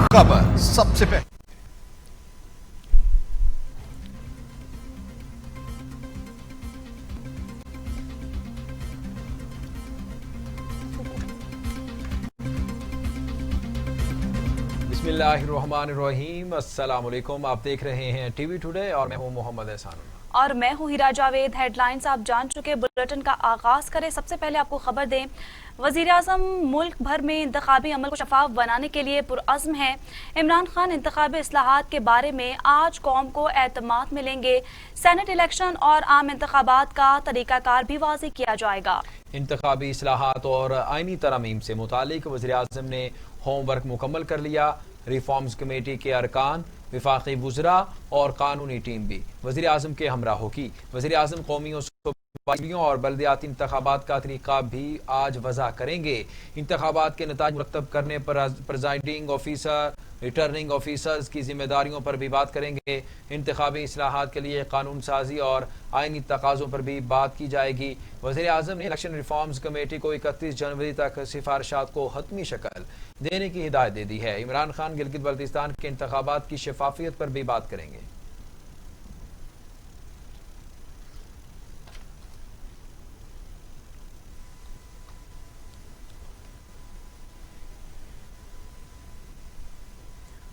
खबर सबसे पहले। बिस्मिल्लाहिर्रहमानिर्रहीम, अस्सलाम वालेकुम। आप देख रहे हैं टीवी टुडे और मैं हूं मोहम्मद एहसान। और मैं हूं हीरा जावेद। हेडलाइंस आप जान चुके। बुलेटिन का आगाज करें। सबसे पहले आपको खबर दें, वजीर आजम मुल्क भर में इंतखाबी अमल को शफाफ बनाने के लिए पुरअज़्म है। इमरान खान इंतखाबी इस्लाहात के बारे में आज कौम को एतमाद मिलेंगे। सेनेट इलेक्शन और आम इंतखाबात का तरीकाकार भी वाज़ेह किया जाएगा। इंतखाबी इस्लाहात और आइनी तरमीम से मुतालिक वज़ीर आज़म ने होमवर्क मुकम्मल कर लिया। रिफॉर्म्स कमेटी के अरकान, विफाकी वुज़रा और कानूनी टीम भी वज़ीर आज़म के हमरा होगी। वज़ीर आज़म कौमी और बल्दियाती इंतखाबात का तरीका भी आज वज़ा करेंगे। इंतखाबात के नताज मुरतब करने पर प्रिजाइडिंग ऑफिसर, रिटर्निंग ऑफिसर्स की जिम्मेदारियों पर भी बात करेंगे। इंतखाबी इस्लाहात के लिए कानून साजी और आइनी तकाज़ों पर भी बात की जाएगी। वज़ीर आज़म ने इलेक्शन रिफॉर्म्स कमेटी को 31 जनवरी तक सिफारिशात को हतमी शक्ल देने की हिदायत दे दी है। इमरान खान गिलगित बल्तिस्तान के इंतखाबात की शफाफियत पर भी बात करेंगे।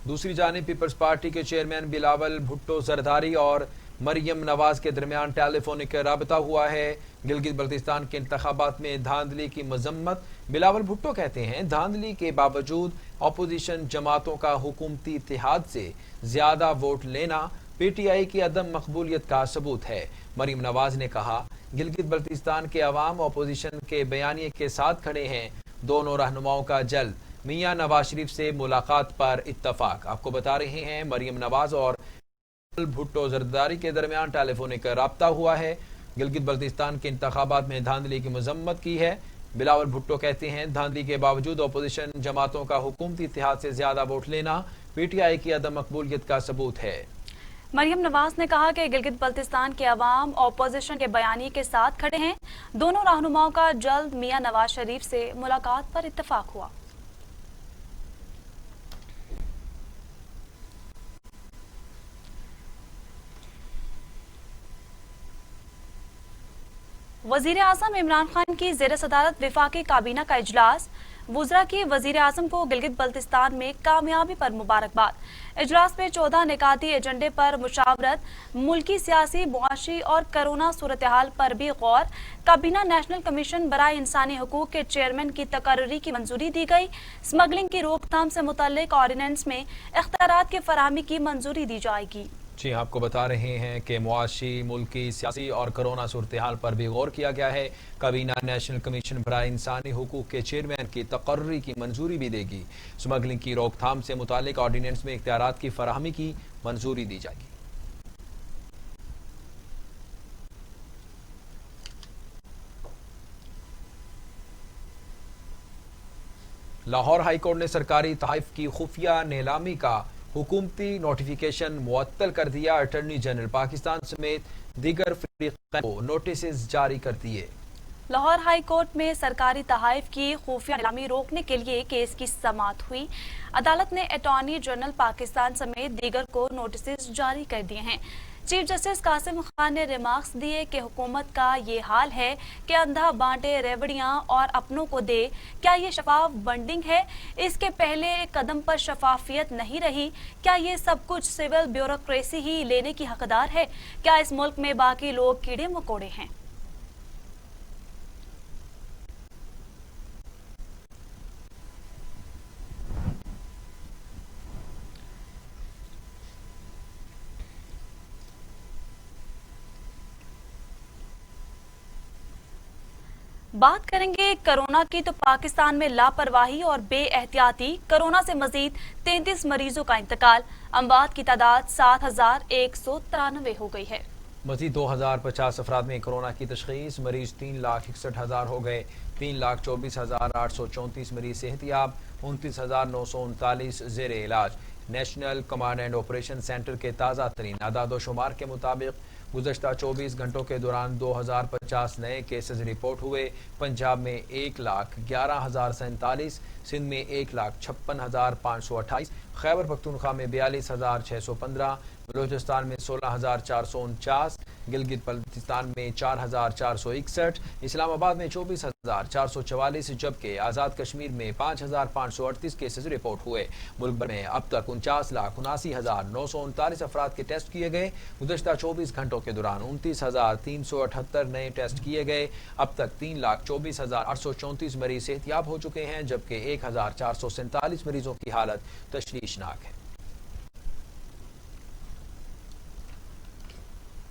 दूसरी जानिब पीपल्स पार्टी के चेयरमैन बिलावल भुट्टो जरदारी और मरियम नवाज के दरमियान टेलीफोनिक राबता हुआ है। गिलगित बल्तिस्तान के इंतखाबात में धांधली की मजम्मत। बिलावल भुट्टो कहते हैं, धांधली के बावजूद अपोजिशन जमातों का हुकूमती इत्तेहाद से ज्यादा वोट लेना पीटीआई की अदम मकबूलियत का सबूत है। मरियम नवाज ने कहा, गिलगित बल्तिस्तान के अवाम अपोजिशन के बयानिए के साथ खड़े हैं। दोनों रहनुमाओं का जल्द मियां नवाज शरीफ से मुलाकात पर इत्तफाक। आपको बता रहे हैं, मरियम नवाज और भुट्टो जरदारी के दरमियान टेलीफोनिक राब्ता हुआ है। गिलगित बल्तिस्तान के इंतखाबात में धांधली की मजम्मत की है। बिलावल भुट्टो कहते हैं, धांधली के बावजूद अपोजिशन जमातों का हुकूमती इत्तेहाद से ज्यादा वोट लेना पीटीआई की अदम मकबूलियत का सबूत है। मरियम नवाज ने कहा कि गिलगित बल्तिस्तान के अवाम अपोजिशन के बयानी के साथ खड़े हैं। दोनों रहनुमाओं का जल्द मियां नवाज शरीफ से मुलाकात पर इत्तफाक हुआ। वजीर आजम इमरान खान की ज़ेर सदारत विफाकी काबीना का इजलास। वुज़रा की वजीर आजम को गिलगित बल्तिस्तान में कामयाबी पर मुबारकबाद। इजलास में 14 निकाती एजेंडे पर मुशावरत, मुल्की सियासी, मुआशी और कोरोना सूरत हाल पर भी गौर। काबीना नेशनल कमीशन बराए इंसानी हकूक के चेयरमैन की तकर्री की मंजूरी दी गई। स्मगलिंग की रोकथाम से मुतल्लिक ऑर्डिनेंस में इख्तियारात की फराहमी की मंजूरी दी जाएगी। जी, आपको बता रहे हैं कि मुआशी, मुल्की, सियासी और कोरोना सूरत हाल पर भी गौर किया गया है। काबीना नेशनल कमीशन बराए इंसानी हुकूक के चेयरमैन की तकर्री की मंजूरी भी देगी। स्मगलिंग की रोकथाम से मुतालिक ऑर्डिनेंस में इख्तियारात की फराहमी की मंजूरी दी जाएगी। लाहौर हाईकोर्ट ने सरकारी तहफ़ की खुफिया नीलामी का हुकूमती नोटिफिकेशन मुअत्तल कर दिया। अटॉर्नी जनरल पाकिस्तान समेत दीगर फरीक़ैन को नोटिस जारी कर दिए। लाहौर हाई कोर्ट में सरकारी तहफ़ की खुफिया नीलामी रोकने के लिए केस की समाअत हुई। अदालत ने अटॉर्नी जनरल पाकिस्तान समेत दीगर को नोटिस जारी कर दिए हैं। चीफ जस्टिस कासिम खान ने रिमार्क्स दिए कि हुकूमत का ये हाल है कि अंधा बांटे रेवड़ियां और अपनों को दे। क्या ये शफाफ बंडिंग है? इसके पहले कदम पर शफाफियत नहीं रही? क्या ये सब कुछ सिविल ब्यूरोक्रेसी ही लेने की हकदार है? क्या इस मुल्क में बाकी लोग कीड़े मकोड़े हैं? बात करेंगे कोरोना की, तो पाकिस्तान में लापरवाही और बेएहतियाती कोरोना से मजीद 33 मरीजों का इंतकाल। अमवात की तादाद 7193 हो गई है। मजीद 2050 अफराद में कोरोना की तशखीस। मरीज 3,61,000 हो गए। 3,24,834 मरीज सेहतियाब। 29,939 जेर इलाज। National command and operation centre के ताज़ा तरीन आदाद शुमार के मुताबिक गुज़श्ता 24 घंटों के दौरान 2050 नए केसेस रिपोर्ट हुए। पंजाब में 1,11,047, सिंध में 1,56,528, खैबर पख्तूनख्वा में 42,615, बलूचिस्तान में 16,449, गिलगित बल्तिस्तान में 4,461, इस्लामाबाद में 24,444, जबकि आज़ाद कश्मीर में 5,538 केसेस रिपोर्ट हुए। मुल्क भर में अब तक 49,79,939 अफराद के टेस्ट किए गए। गुज़श्ता 24 घंटों के दौरान 29,378 नए टेस्ट किए गए। अब तक 3,24,834 मरीज सेहतियाब हो चुके हैं, जबकि 1,447 मरीजों की हालत तशवीशनाक है।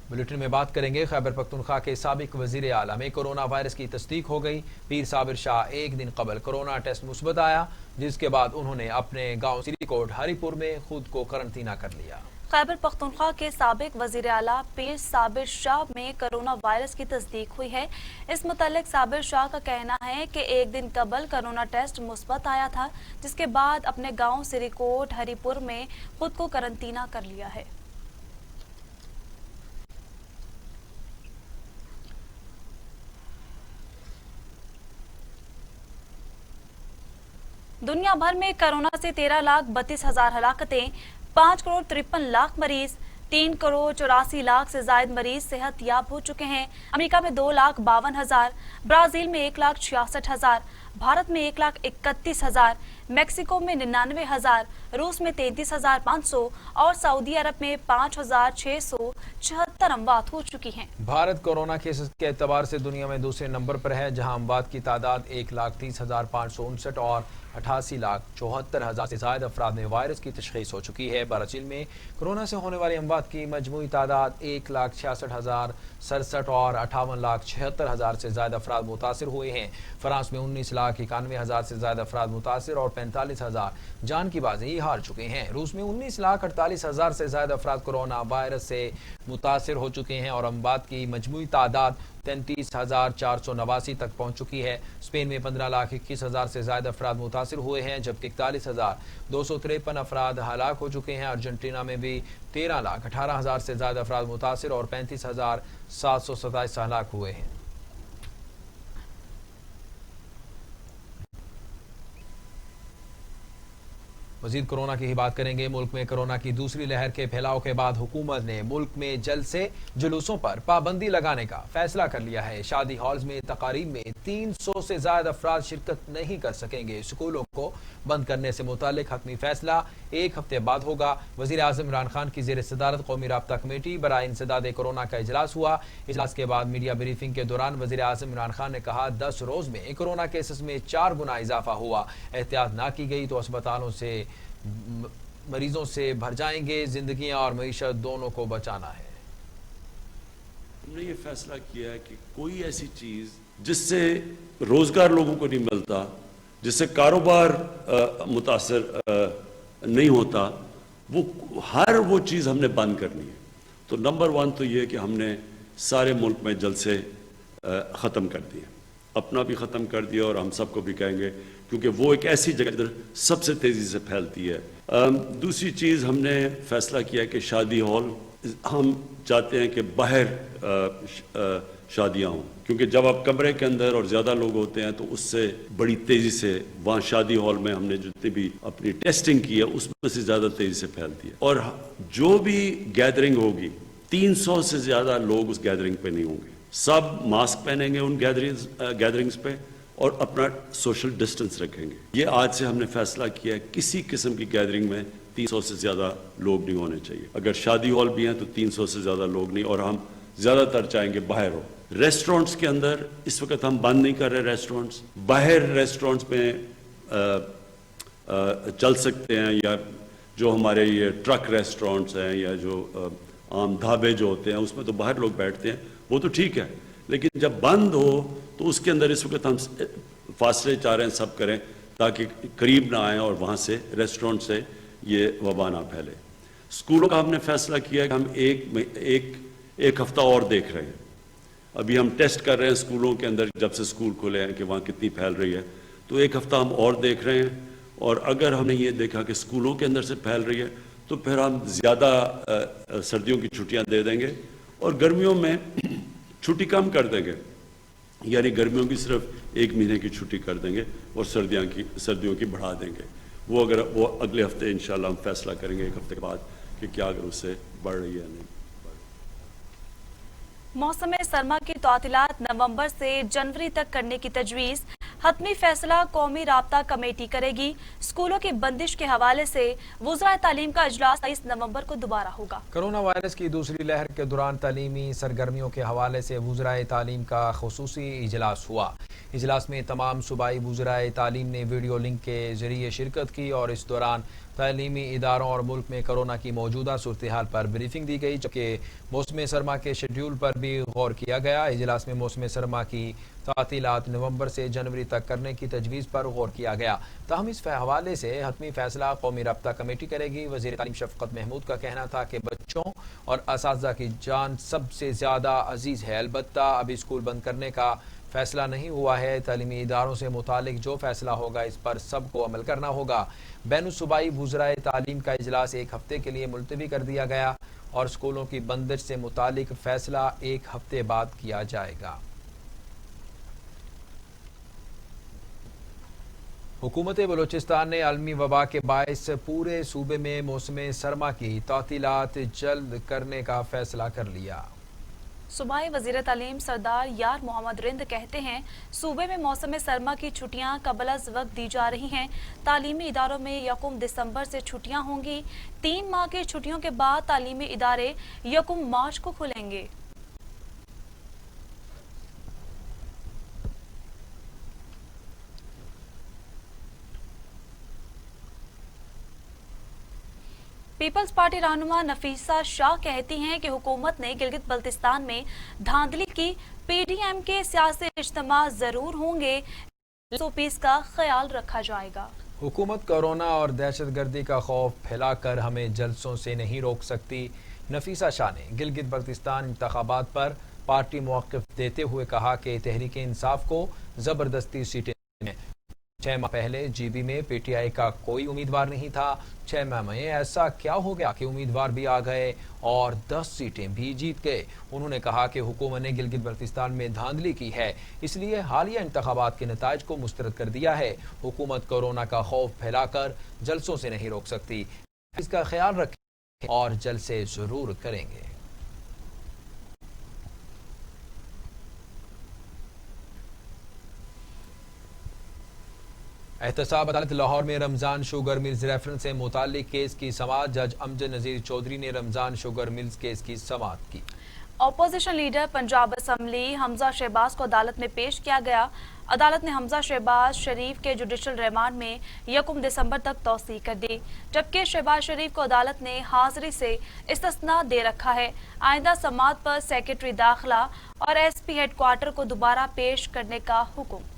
बुलेटिन में बात करेंगे खैबर पख्तूनख्वा के साबिक वजीर आला में कोरोना वायरस की तस्दीक हो गई। पीर साबिर शाह एक दिन कबल कोरोना टेस्ट मुस्बत आया, जिसके बाद उन्होंने अपने गांव सिरीकोट हरिपुर में खुद को करंटीना कर लिया। खैबर पख्तूनख्वा के साबिक वजीर आला पीर साबिर शाह में कोरोना वायरस की तस्दीक हुई है। इस मुतालिक साबिर शाह का कहना है कि एक दिन कबल कोरोना टेस्ट मुस्बत आया था, जिसके बाद अपने गांव सिरीकोट हरिपुर में खुद को करंटीना कर लिया है। दुनिया भर में कोरोना से 13,32,000 हलाकतें, 5,53,00,000 मरीज, 3,84,00,000 से ज्यादा मरीज सेहत याब हो चुके हैं। अमेरिका में 2,52,000, ब्राजील में 1,66,000, भारत में 1,31,000, मैक्सिको में 99,000, रूस में 33,500 और सऊदी अरब में 5,676 अमवात हो चुकी हैं। भारत कोरोना केसेस के एतबार से दुनिया में दूसरे नंबर पर है, जहां अमवात की तादाद 1,30,559 और 88,74,000 से ज्यादा अफराद में वायरस की तशखीस हो चुकी है। ब्राजील में कोरोना से होने वाली अमवात की मजमूई तादाद 1,66,067 और 58,76,000 से ज्यादा अफराद मुतासिर हुए हैं। फ्रांस में 19,91,000 से ज्यादा अफराद मुतासिर और 45,000 जान की बाजी हार चुके हैं। रूस में 19,48,000 से ज्यादा अफराद कोरोना वायरस से मुतासिर हो चुके हैं और अमवात की मजमूई तादाद 33,489 तक पहुंच चुकी है। स्पेन में 15,21,000 से ज्यादा अफराद मुतासिर हुए हैं, जबकि 41,253 अफराद हलाक हो चुके हैं। अर्जेंटीना में भी 13,18,000 से ज्यादा अफराद मुतासिर और 35,727 हलाक हुए हैं। मजीद कोरोना की ही बात करेंगे। मुल्क में कोरोना की दूसरी लहर के फैलाव के बाद हुकूमत ने मुल्क में जल्द से जुलूसों पर पाबंदी लगाने का फैसला कर लिया है। शादी हॉल्स में तकारीब में 300 से ज्यादा अफराद शिरकत नहीं कर सकेंगे। स्कूलों को बंद करने से मुतालिक हतमी फैसला एक हफ्ते बाद होगा। वजीर आज़म इमरान खान की ज़ेर सदारत कौमी राब्ता कमेटी बराए इंसदाद कोरोना का इजलास हुआ। इजलास के बाद मीडिया ब्रीफिंग के दौरान वजीर आज़म इमरान खान ने कहा, 10 रोज में कोरोना केसेस में 4 गुना इजाफा हुआ। एहतियात ना की गई तो अस्पतालों से मरीजों से भर जाएंगे। जिंदगियां और मईशत दोनों को बचाना है। हमने ये फैसला किया है कि कोई ऐसी चीज जिससे रोजगार लोगों को नहीं मिलता, जिससे कारोबार मुतासर नहीं होता, हर वो चीज हमने बंद करनी है। तो नंबर 1 तो ये कि हमने सारे मुल्क में जलसे खत्म कर दिए, अपना भी खत्म कर दिया और हम सबको भी कहेंगे, क्योंकि वो एक ऐसी जगह सबसे तेजी से फैलती है। दूसरी चीज हमने फैसला किया कि शादी हॉल हम चाहते हैं कि बाहर शादियां हों, क्योंकि जब आप कमरे के अंदर और ज्यादा लोग होते हैं तो उससे बड़ी तेजी से वहाँ शादी हॉल में हमने जितनी भी अपनी टेस्टिंग की है उसमें से ज्यादा तेजी से फैलती है। और जो भी गैदरिंग होगी 300 से ज्यादा लोग उस गैदरिंग पे नहीं होंगे, सब मास्क पहनेंगे उन गैदरिंग्स पे और अपना सोशल डिस्टेंस रखेंगे। ये आज से हमने फैसला किया है, किसी किस्म की गैदरिंग में 300 से ज्यादा लोग नहीं होने चाहिए। अगर शादी हॉल भी हैं तो 300 से ज्यादा लोग नहीं, और हम ज्यादातर चाहेंगे बाहर हो। रेस्टोरेंट्स के अंदर इस वक्त हम बंद नहीं कर रहे रेस्टोरेंट्स, बाहर रेस्टोरेंट्स में चल सकते हैं, या जो हमारे ये ट्रक रेस्टोरेंट्स हैं या जो आम ढाबे जो होते हैं उसमें तो बाहर लोग बैठते हैं, वो तो ठीक है, लेकिन जब बंद हो तो उसके अंदर इस वक्त हम फासले चाह रहे हैं सब करें ताकि करीब ना आए और वहाँ से रेस्टोरेंट से ये वबा ना फैले। स्कूलों का हमने फैसला किया है कि हम एक हफ्ता और देख रहे हैं। अभी हम टेस्ट कर रहे हैं स्कूलों के अंदर, जब से स्कूल खुले हैं, कि वहाँ कितनी फैल रही है, तो एक हफ्ता हम और देख रहे हैं। और अगर हमने ये देखा कि स्कूलों के अंदर से फैल रही है तो फिर हम ज़्यादा सर्दियों की छुट्टियाँ दे देंगे اور گرمیوں میں چھٹی کم کر دیں گے، یعنی گرمیوں کی صرف 1 مہینے کی چھٹی کر دیں گے اور سردیوں کی بڑھا دیں گے۔ وہ اگلے ہفتے انشاءاللہ ہم فیصلہ کریں گے 1 ہفتے کے بعد کہ کیا اگر اس سے بڑھ رہی ہے یا نہیں۔ موسم سرما کی تعطیلات نومبر سے جنوری تک کرنے کی تجویز، حتمی فیصلہ قومی رابطہ کمیٹی کرے گی۔ اسکولوں کی بندش کے حوالے سے وزرائے تعلیم کا اجلاس 23 نومبر کو دوبارہ ہوگا۔ کرونا وائرس کی دوسری لہر کے دوران تعلیمی سرگرمیوں کے حوالے سے وزرائے تعلیم کا خصوصی اجلاس ہوا۔ اجلاس میں تمام صوبائی وزرائے تعلیم نے ویڈیو لنک کے ذریعے شرکت کی اور اس دوران تعلیمی اداروں اور ملک میں کرونا کی موجودہ صورتحال پر بریفنگ دی گئی، جبکہ موسم سرما کے شیڈول پر بھی غور کیا گیا۔ اجلاس میں موسم سرما کی تعطیلات نومبر سے جنوری تک کرنے کی تجویز پر غور کیا گیا، تاہم اس حوالے سے حتمی فیصلہ قومی رابطہ کمیٹی کرے گی۔ وزیر تعلیم شفقت محمود کا کہنا تھا کہ بچوں اور اساتذہ کی جان سب سے زیادہ عزیز ہے، البتہ ابھی اسکول بند کرنے کا فیصلہ نہیں ہوا ہے۔ تعلیمی اداروں سے متعلق جو فیصلہ ہوگا اس پر سب کو عمل کرنا ہوگا۔ بین الصوبائی وزرائے تعلیم کا اجلاس 1 ہفتے کے لیے ملتوی کر دیا گیا اور اسکولوں کی بندش سے متعلق فیصلہ 1 ہفتے بعد کیا جائے گا۔ حکومت بلوچستان نے عالمی وبا کے باعث پورے صوبے میں موسم سرما کی تعطیلات جلد کرنے کا فیصلہ کر لیا۔ صوبائی وزیر تعلیم سردار یار محمد رند کہتے ہیں صوبے میں موسم سرما کی چھٹیاں قبل از وقت دی جا رہی ہیں۔ تعلیمی اداروں میں 1 دسمبر سے چھٹیاں ہوں گی۔ 3 ماہ کی چھٹیوں کے بعد تعلیمی ادارے 1 مارچ کو کھلیں گے۔ پیپلز پارٹی رہنما نفیسہ شاہ کہتی ہیں کہ حکومت نے گلگت بلتستان میں دھاندلی کی، پی ڈی ایم کے سیاسی اجتماع ضرور ہوں گے، SOPs کا خیال رکھا جائے گا۔ حکومت کورونا اور دہشت گردی کا خوف پھیلا کر ہمیں جلسوں سے نہیں روک سکتی۔ نفیسہ شاہ نے گلگت بلتستان انتخابات پر پارٹی موقف دیتے ہوئے کہا کہ تحریک انصاف کو زبردستی سیٹیں ہیں۔ 6 ماہ پہلے جی بی میں پی ٹی آئی کا کوئی امیدوار نہیں تھا۔ 6 ماہ میں ایسا کیا ہو گیا کہ امیدوار بھی آ گئے اور 10 سیٹیں بھی جیت گئے۔ انہوں نے کہا کہ حکومت نے گلگت بلتستان میں دھاندلی کی ہے، اس لیے حالیہ انتخابات کے نتائج کو مسترد کر دیا ہے۔ حکومت کورونا کا خوف پھیلا کر جلسوں سے نہیں روک سکتی، اس کا خیال رکھیں اور جلسے ضرور کریں گے۔ احتساب عدالت لاہور میں رمضان شوگر ملز ریفرنس سے متعلق کیس کی سماعت، جج امجد نذیر چودھری نے رمضان شوگر ملز کیس کی سماعت کی۔ اپوزیشن لیڈر پنجاب اسمبلی حمزہ شہباز کو عدالت میں پیش کیا گیا۔ عدالت نے حمزہ شہباز شریف کے جوڈیشل ریمانڈ میں 1 دسمبر تک توسیع کر دی، جبکہ شہباز شریف کو عدالت نے حاضری سے استثناء دے رکھا ہے۔ آئندہ سماعت پر سیکرٹری داخلہ اور ایس پی ہیڈ کوارٹر کو دوبارہ پیش کرنے کا حکم۔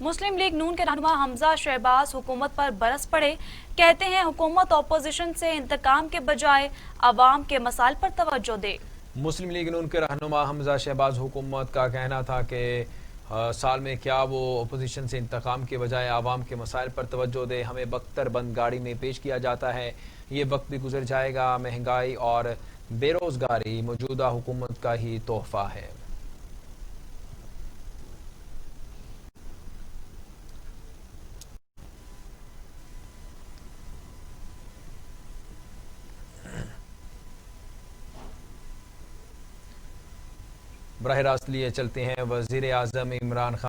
مسلم لیگ نون کے رہنما حمزہ شہباز حکومت پر برس پڑے، کہتے ہیں حکومت اپوزیشن سے انتقام کے بجائے عوام کے مسائل پر توجہ دے۔ مسلم لیگ نون کے رہنما حمزہ شہباز حکومت کا کہنا تھا کہ سال میں کیا وہ اپوزیشن سے انتقام کے بجائے عوام کے مسائل پر توجہ دے۔ ہمیں بختر بند گاڑی میں پیش کیا جاتا ہے، یہ وقت بھی گزر جائے گا۔ مہنگائی اور بے روزگاری موجودہ حکومت کا ہی تحفہ ہے۔ براہ راست لیے چلتے ہیں۔ وزیر اعظم عمران خان